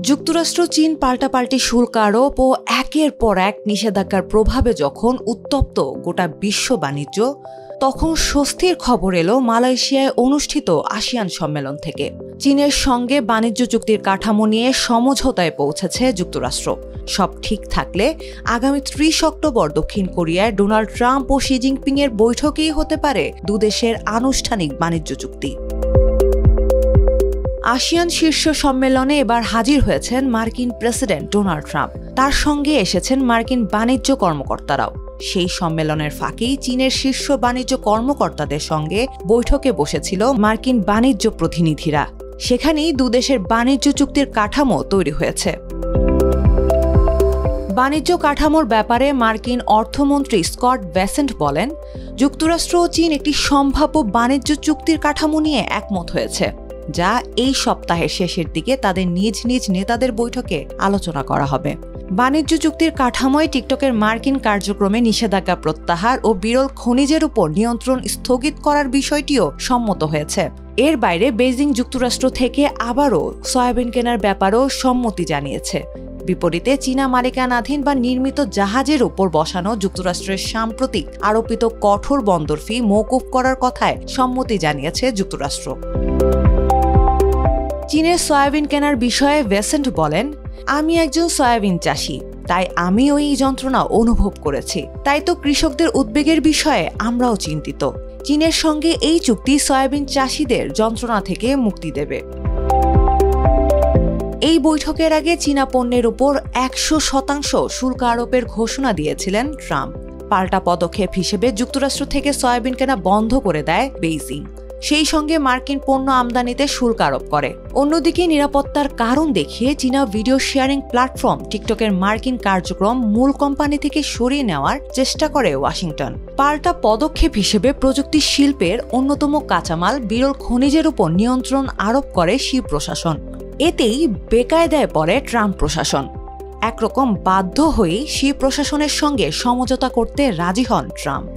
যুক্তরাষ্ট্র চীন পাল্টাপাল্টি শুল্ক আরোপ ও একের পর এক নিষেধাজ্ঞার প্রভাবে যখন উত্তপ্ত গোটা বিশ্ব বাণিজ্য, তখন স্বস্তির খবর এলো মালয়েশিয়ায় অনুষ্ঠিত আসিয়ান সম্মেলন থেকে। চীনের সঙ্গে বাণিজ্য চুক্তির কাঠামো নিয়ে সমঝোতায় পৌঁছেছে যুক্তরাষ্ট্র। সব ঠিক থাকলে আগামী ৩০ অক্টোবর দক্ষিণ কোরিয়ায় ডোনাল্ড ট্রাম্প ও শি জিনপিংয়ের বৈঠকেই হতে পারে দুদেশের আনুষ্ঠানিক বাণিজ্য চুক্তি। আসিয়ান শীর্ষ সম্মেলনে এবার হাজির হয়েছেন মার্কিন প্রেসিডেন্ট ডোনাল্ড ট্রাম্প। তার সঙ্গে এসেছেন মার্কিন বাণিজ্য কর্মকর্তারাও। সেই সম্মেলনের ফাঁকেই চীনের শীর্ষ বাণিজ্য কর্মকর্তাদের সঙ্গে বৈঠকে বসেছিল মার্কিন বাণিজ্য প্রতিনিধিরা। সেখানেই দুদেশের বাণিজ্য চুক্তির কাঠামো তৈরি হয়েছে। বাণিজ্য কাঠামোর ব্যাপারে মার্কিন অর্থমন্ত্রী স্কট বেসেন্ট বলেন, যুক্তরাষ্ট্র ও চীন একটি সম্ভাব্য বাণিজ্য চুক্তির কাঠামো নিয়ে একমত হয়েছে, যা এই সপ্তাহের শেষের দিকে তাদের নিজ নিজ নেতাদের বৈঠকে আলোচনা করা হবে। বাণিজ্য চুক্তির কাঠামোয় টিকটকের মার্কিন কার্যক্রমে নিষেধাজ্ঞা প্রত্যাহার ও বিরল খনিজের উপর নিয়ন্ত্রণ স্থগিত করার বিষয়টিও সম্মত হয়েছে। এর বাইরে বেইজিং যুক্তরাষ্ট্র থেকে আবারও সয়াবিন কেনার ব্যাপারেও সম্মতি জানিয়েছে। বিপরীতে চীনা মালিকানাধীন বা নির্মিত জাহাজের উপর বসানো যুক্তরাষ্ট্রের সাম্প্রতিক আরোপিত কঠোর বন্দর ফি মওকুফ করার কথায় সম্মতি জানিয়েছে যুক্তরাষ্ট্র। চীনের সয়াবিন কেনার বিষয়ে বেসেন্ট বলেন, আমি একজন সয়াবিন চাষি, তাই আমি ওই যন্ত্রণা অনুভব করেছি। তাই তো কৃষকদের উদ্বেগের বিষয়ে আমরাও চিন্তিত। চীনের সঙ্গে এই চুক্তি সয়াবিন চাষিদের যন্ত্রণা থেকে মুক্তি দেবে। এই বৈঠকের আগে চীনা পণ্যের উপর ১০০% শুল্ক আরোপের ঘোষণা দিয়েছিলেন ট্রাম্প। পাল্টা পদক্ষেপ হিসেবে যুক্তরাষ্ট্র থেকে সয়াবিন কেনা বন্ধ করে দেয় বেইজিং। সেই সঙ্গে মার্কিন পণ্য আমদানিতে শুল্ক আরোপ করে। অন্যদিকে নিরাপত্তার কারণ দেখিয়ে চীনা ভিডিও শেয়ারিং প্ল্যাটফর্ম টিকটকের মার্কিন কার্যক্রম মূল কোম্পানি থেকে সরিয়ে নেওয়ার চেষ্টা করে ওয়াশিংটন। পাল্টা পদক্ষেপ হিসেবে প্রযুক্তি শিল্পের অন্যতম কাঁচামাল বিরল খনিজের উপর নিয়ন্ত্রণ আরোপ করে শি প্রশাসন। এতেই বেকায়দায় পড়ে ট্রাম্প প্রশাসন। একরকম বাধ্য হয়েই শি প্রশাসনের সঙ্গে সমঝোতা করতে রাজি হন ট্রাম্প।